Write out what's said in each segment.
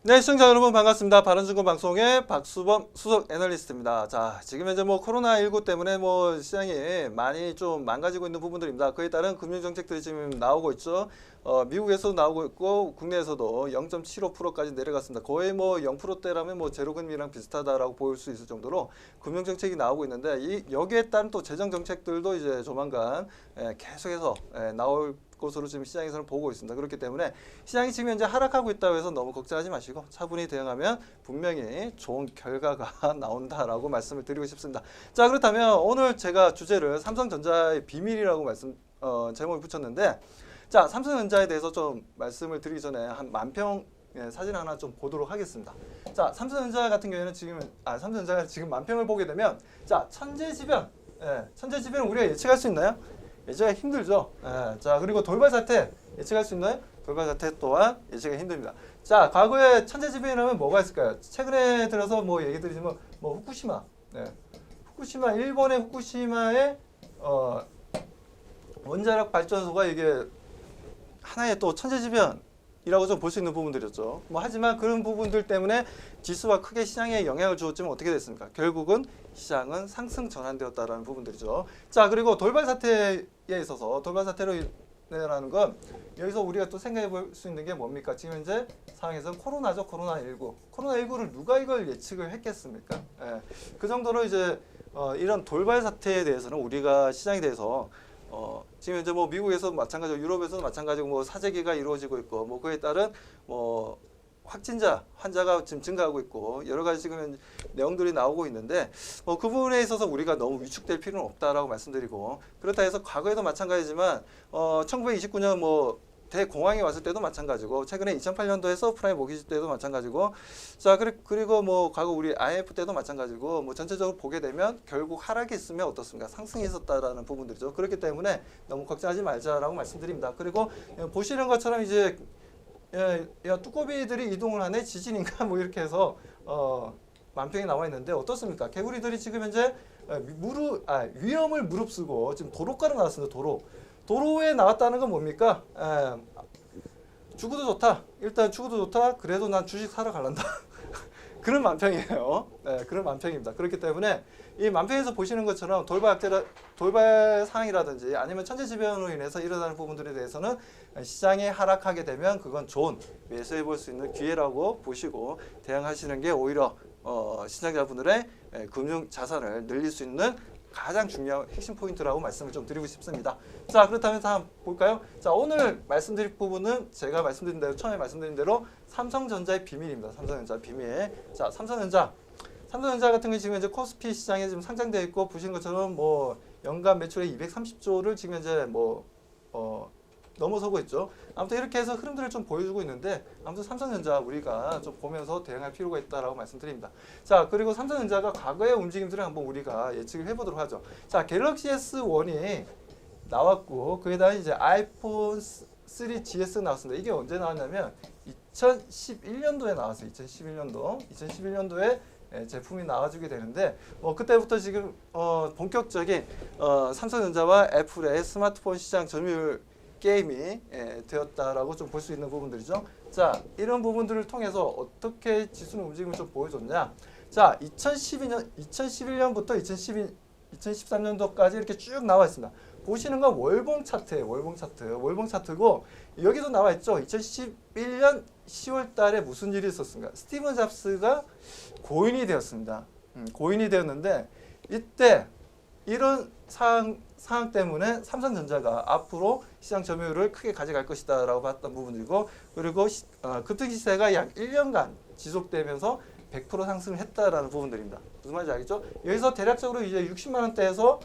네, 시청자 여러분 반갑습니다. 바른증권 방송의 박수범 수석 애널리스트입니다. 자, 지금 현재 코로나19 때문에 시장이 많이 좀 망가지고 있는 부분들입니다. 그에 따른 금융 정책들이 지금 나오고 있죠. 미국에서도 나오고 있고 국내에서도 0.75%까지 내려갔습니다. 거의 0%대라면 제로금리랑 비슷하다라고 볼 수 있을 정도로 금융 정책이 나오고 있는데 여기에 따른 또 재정 정책들도 이제 조만간 계속해서 나올 것으로 지금 시장에서는 보고 있습니다. 그렇기 때문에 시장이 지금 현재 하락하고 있다고 해서 너무 걱정하지 마시고 차분히 대응하면 분명히 좋은 결과가 나온다라고 말씀을 드리고 싶습니다. 자, 그렇다면 오늘 제가 주제를 삼성전자의 비밀이라고 제목을 붙였는데, 자, 삼성전자에 대해서 좀 말씀을 드리기 전에 한 만평 사진 하나 좀 보도록 하겠습니다. 자, 삼성전자 같은 경우에는 삼성전자가 지금 만평을 보게 되면, 자, 천재지변, 천재지변은 우리가 예측할 수 있나요? 예측하기 힘들죠. 자, 그리고 돌발 사태 예측할 수 있나요? 돌발 사태 또한 예측하기 힘듭니다. 자, 과거에 천재지변이라면 뭐가 있을까요? 최근에 들어서 얘기 드리지만 후쿠시마, 후쿠시마, 일본의 후쿠시마의 원자력 발전소가 이게 하나의 또 천재지변이라고 좀 볼 수 있는 부분들이었죠. 하지만 그런 부분들 때문에 지수가 크게 시장에 영향을 주었지만 어떻게 됐습니까? 결국은 시장은 상승 전환되었다라는 부분들이죠. 자, 그리고 돌발 사태에 있어서 돌발 사태로 인해라는 건 여기서 우리가 또 생각해 볼 수 있는 게 뭡니까? 지금 현재 상황에서는 코로나죠. 코로나19. 코로나19를 누가 이걸 예측을 했겠습니까? 그 정도로 이제 이런 돌발 사태에 대해서는 우리가 시장에 대해서 지금 현재 미국에서도 마찬가지고 유럽에서도 마찬가지고 사재기가 이루어지고 있고 그에 따른 환자가 지금 증가하고 있고 여러 가지 지금 내용들이 나오고 있는데 그 부분에 있어서 우리가 너무 위축될 필요는 없다라고 말씀드리고, 그렇다 해서 과거에도 마찬가지지만 1929년 대공황이 왔을 때도 마찬가지고 최근에 2008년도에 서프라임 모기지 때도 마찬가지고, 자, 그리고 과거 우리 IMF 때도 마찬가지고 전체적으로 보게 되면 결국 하락이 있으면 어떻습니까? 상승이 있었다라는 부분들이죠. 그렇기 때문에 너무 걱정하지 말자라고 말씀드립니다. 그리고 보시는 것처럼 이제 뚜꺼비들이 이동을 하네, 지진인가 이렇게 해서 만평이 나와 있는데 어떻습니까? 개구리들이 지금 현재 위험을 무릅쓰고 지금 도로가로 나왔습니다. 도로에 나왔다는 건 뭡니까? 죽어도 좋다. 일단 죽어도 좋다. 그래도 난 주식 사러 갈란다. 그런 만평이에요. 그런 만평입니다. 그렇기 때문에 이 만평에서 보시는 것처럼 돌발 상황이라든지 아니면 천재지변으로 인해서 일어나는 부분들에 대해서는 시장이 하락하게 되면 그건 좋은 매수해 볼 수 있는 기회라고 보시고 대응하시는 게 오히려 시청자분들의 금융 자산을 늘릴 수 있는 가장 중요한 핵심 포인트라고 말씀을 좀 드리고 싶습니다. 자, 그렇다면 다음 볼까요? 자, 오늘 말씀드릴 부분은 제가 말씀드린 대로 처음에 말씀드린 대로 삼성전자의 비밀입니다. 삼성전자 비밀. 자, 삼성전자 같은 경우 지금 현재 코스피 시장에 지금 상장되어 있고 보시는 것처럼 연간 매출액 230조를 지금 현재 넘어서고 있죠. 아무튼 이렇게 해서 흐름들을 좀 보여주고 있는데 아무튼 삼성전자 우리가 좀 보면서 대응할 필요가 있다라고 말씀드립니다. 자, 그리고 삼성전자가 과거의 움직임들을 한번 우리가 예측을 해보도록 하죠. 자, 갤럭시 S1이 나왔고 그에다가 이제 아이폰 3 GS 나왔습니다. 이게 언제 나왔냐면 2011년도에 나왔어요. 2011년도에 제품이 나와주게 되는데 그때부터 지금 본격적인 삼성전자와 애플의 스마트폰 시장 점유율 게임이 되었다라고 좀 볼 수 있는 부분들이죠. 자, 이런 부분들을 통해서 어떻게 지수는 움직임을 좀 보여줬냐. 자, 2011년부터 2013년도까지 이렇게 쭉 나와 있습니다. 보시는 건 월봉 차트예요. 월봉 차트고 여기도 나와 있죠. 2011년 10월 달에 무슨 일이 있었습니까? 스티븐 잡스가 고인이 되었습니다. 고인이 되었는데 이때 이런 상황 때문에 삼성전자가 앞으로 시장 점유율을 크게 가져갈 것이다라고 봤던 부분이고, 그리고 급등 시세가 약 1년간 지속되면서 100% 상승을 했다라는 부분들입니다. 무슨 말인지 알겠죠? 여기서 대략적으로 이제 60만 원대에서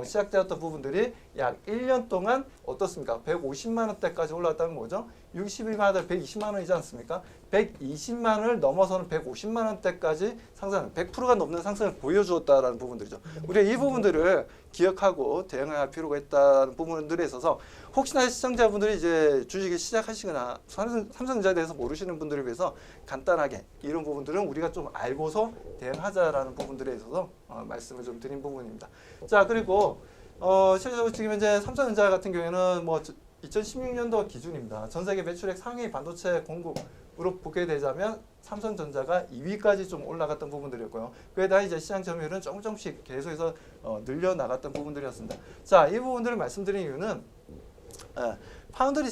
시작되었던 부분들이 약 1년 동안 어떻습니까? 150만 원대까지 올라왔다는 거죠. 62만 원, 120만 원이지 않습니까? 120만 원을 넘어서는 150만 원대까지 상승, 100%가 넘는 상승을 보여주었다라는 부분들이죠. 우리가 이 부분들을 기억하고 대응할 필요가 있다는 부분들에 있어서 혹시나 시청자분들이 이제 주식을 시작하시거나 삼성전자에 대해서 모르시는 분들을 위해서 간단하게 이런 부분들은 우리가 좀 알고서 대응하자라는 부분들에 있어서 말씀을 좀 드린 부분입니다. 자, 그리고 실제로 지금 현재 삼성전자 같은 경우에는 2016년도 기준입니다. 전 세계 매출액 상위 반도체 공급 보게 되자면 삼성전자가 2위까지 좀 올라갔던 부분들이었고요. 그에 대한 이제 시장 점유율은 조금씩 계속해서 늘려나갔던 부분들이었습니다. 자, 이 부분들을 말씀드린 이유는 파운드리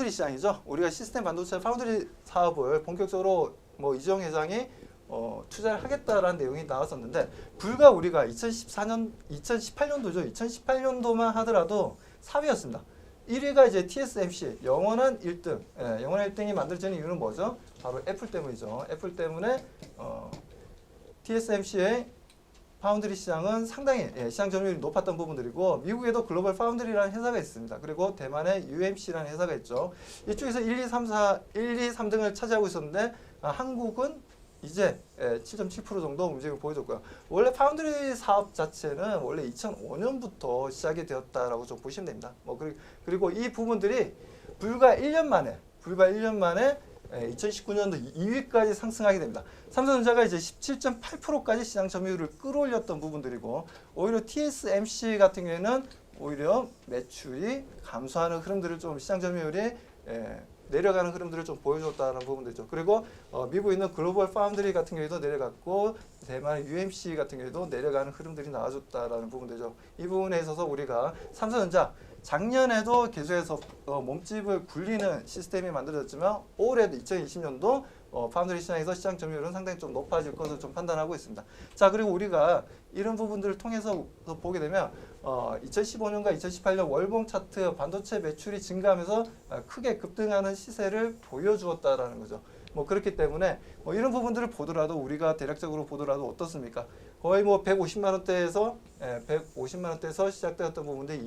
시장이죠. 우리가 시스템 반도체 파운드리 사업을 본격적으로 뭐 이재용 회장이 투자를 하겠다라는 내용이 나왔었는데 불과 우리가 2018년도죠. 2018년도만 하더라도 4위였습니다. 1위가 이제 TSMC 영원한 1등. 영원한 1등이 만들어지는 이유는 뭐죠? 바로 애플 때문이죠. 애플 때문에 TSMC의 파운드리 시장은 상당히 시장 점유율이 높았던 부분들이고 미국에도 글로벌 파운드리라는 회사가 있습니다. 그리고 대만의 UMC라는 회사가 있죠. 이쪽에서 1, 2, 3등을 차지하고 있었는데 한국은 이제 7.7% 정도 움직임을 보여줬고요. 원래 파운드리 사업 자체는 원래 2005년부터 시작이 되었다라고 좀 보시면 됩니다. 그리고 이 부분들이 불과 1년 만에 2019년도 2위까지 상승하게 됩니다. 삼성전자가 이제 17.8%까지 시장 점유율을 끌어올렸던 부분들이고 오히려 TSMC 같은 경우에는 오히려 매출이 감소하는 흐름들을 좀 시장 점유율이 내려가는 흐름들을 좀 보여줬다는 부분들이죠. 그리고 미국에 있는 글로벌 파운드리 같은 경우에도 내려갔고 대만의 UMC 같은 경우에도 내려가는 흐름들이 나와줬다라는 부분들이죠. 이 부분에 있어서 우리가 삼성전자 작년에도 계속해서 몸집을 굴리는 시스템이 만들어졌지만 올해도 2020년도 파운드리 시장에서 시장 점유율은 상당히 좀 높아질 것을 좀 판단하고 있습니다. 자, 그리고 우리가 이런 부분들을 통해서 보게 되면 2015년과 2018년 월봉 차트 반도체 매출이 증가하면서 크게 급등하는 시세를 보여주었다라는 거죠. 그렇기 때문에 이런 부분들을 보더라도 우리가 대략적으로 보더라도 어떻습니까? 거의 150만 원대에서 150만 원대에서 시작되었던 부분들이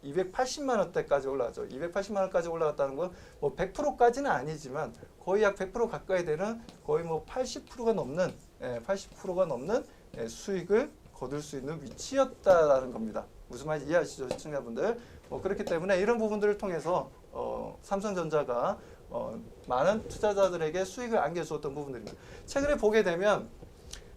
280만 원대까지 올라가죠. 280만 원까지 올라갔다는 건 100%까지는 아니지만 거의 약 100% 가까이 되는 거의 80%가 넘는 80%가 넘는 수익을 거둘 수 있는 위치였다라는 겁니다. 무슨 말인지 이해하시죠, 시청자분들? 그렇기 때문에 이런 부분들을 통해서 삼성전자가 많은 투자자들에게 수익을 안겨주었던 부분들입니다. 최근에 보게 되면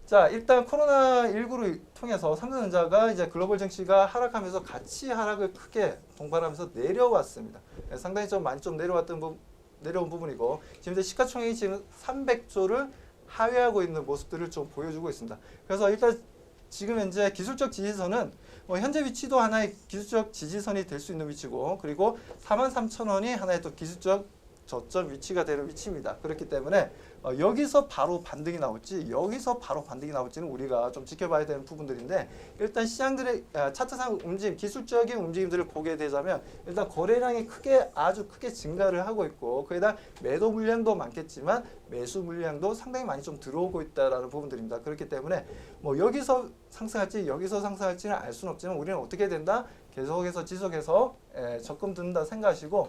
자, 일단 코로나19를 통해서 삼성전자가 이제 글로벌 증시가 하락하면서 같이 하락을 크게 동반하면서 내려왔습니다. 상당히 좀 많이 좀 내려온 부분이고 지금 이제 시가총액이 지금 300조를 하회하고 있는 모습들을 좀 보여주고 있습니다. 그래서 일단 지금 현재 기술적 지지선은 현재 위치도 하나의 기술적 지지선이 될 수 있는 위치고 그리고 43,000원이 하나의 또 기술적 저점 위치가 되는 위치입니다. 그렇기 때문에 여기서 바로 반등이 나올지는 우리가 좀 지켜봐야 되는 부분들인데 일단 시장들의 차트상 움직임, 기술적인 움직임들을 보게 되자면 일단 거래량이 아주 크게 증가를 하고 있고 거기다 매도 물량도 많겠지만 매수 물량도 상당히 많이 좀 들어오고 있다라는 부분들입니다. 그렇기 때문에 여기서 상승할지는 알 수는 없지만 우리는 어떻게 된다? 계속해서 지속해서 적금 든다 생각하시고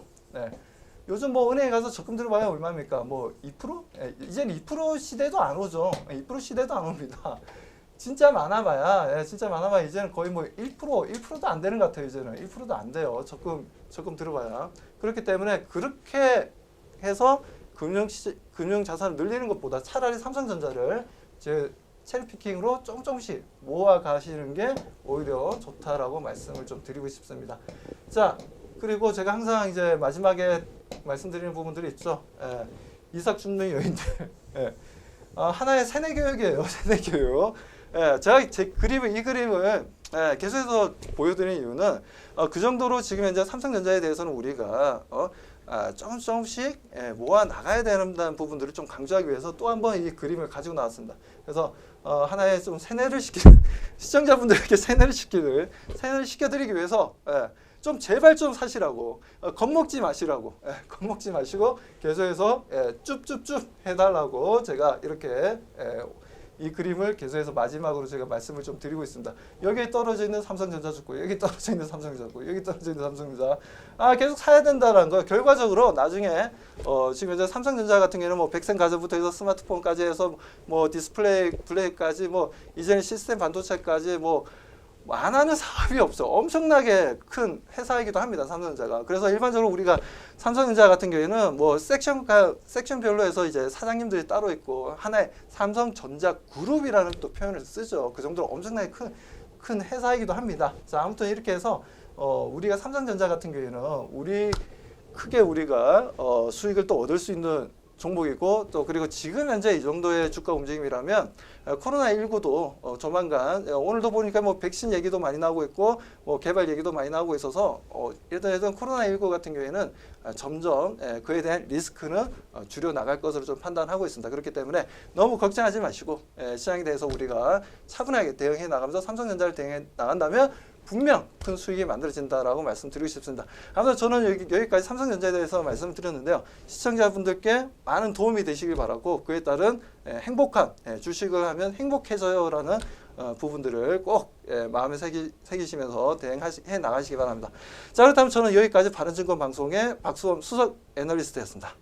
요즘 은행에 가서 적금 들어봐야 얼마입니까? 2%? 이제는 2% 시대도 안 오죠. 2% 시대도 안 옵니다. 진짜 많아봐야 이제는 거의 1%도 안 되는 것 같아요. 이제는 1%도 안 돼요. 적금 들어봐야. 그렇기 때문에 그렇게 해서 금융 자산을 늘리는 것보다 차라리 삼성전자를 체리피킹으로 조금씩 모아 가시는 게 오히려 좋다라고 말씀을 좀 드리고 싶습니다. 자, 그리고 제가 항상 이제 마지막에 말씀드리는 부분들이 있죠. 이삭 줍는 여인들. 하나의 세뇌 교육이에요. 세뇌 교육. 제가 이 그림을 계속해서 보여드리는 이유는 그 정도로 지금 현재 삼성전자에 대해서는 우리가 조금씩 모아 나가야 된다는 부분들을 좀 강조하기 위해서 또 한 번 이 그림을 가지고 나왔습니다. 그래서 하나의 좀 세뇌를 시청자분들에게 세뇌를 시켜드리기 위해서 좀 제발 좀 사시라고 겁먹지 마시라고 겁먹지 마시고 계속해서 쭈쭈쭈 해달라고 제가 이렇게 이 그림을 계속해서 마지막으로 제가 말씀을 좀 드리고 있습니다. 여기에 떨어져 있는 삼성전자 죽고 여기 떨어져 있는 삼성전자 죽고 여기 떨어져 있는 삼성전자 계속 사야 된다는 거 결과적으로 나중에 지금 이제 삼성전자 같은 경우는 백생 가전부터 해서 스마트폰까지 해서 디스플레이까지 이제는 시스템 반도체까지 안 하는 사업이 없어. 엄청나게 큰 회사이기도 합니다. 삼성전자가. 그래서 일반적으로 우리가 삼성전자 같은 경우에는 섹션별로 해서 이제 사장님들이 따로 있고 하나의 삼성전자 그룹이라는 또 표현을 쓰죠. 그 정도로 엄청나게 큰 회사이기도 합니다. 자, 아무튼 이렇게 해서 우리가 삼성전자 같은 경우에는 우리가 수익을 또 얻을 수 있는 종목이고 또 그리고 지금 현재 이 정도의 주가 움직임이라면 코로나19도 조만간 오늘도 보니까 뭐 백신 얘기도 많이 나오고 있고 뭐 개발 얘기도 많이 나오고 있어서 일단 코로나19 같은 경우에는 점점 그에 대한 리스크는 줄여 나갈 것으로 좀 판단하고 있습니다. 그렇기 때문에 너무 걱정하지 마시고 시장에 대해서 우리가 차분하게 대응해 나가면서 삼성전자를 대응해 나간다면 분명 큰 수익이 만들어진다라고 말씀드리고 싶습니다. 아무튼 저는 여기까지 삼성전자에 대해서 말씀드렸는데요. 시청자분들께 많은 도움이 되시길 바라고 그에 따른 행복한 주식을 하면 행복해져요라는 부분들을 꼭 마음에 새기시면서 대응해 나가시기 바랍니다. 자, 그렇다면 저는 여기까지 바른증권 방송의 박수범 수석 애널리스트였습니다.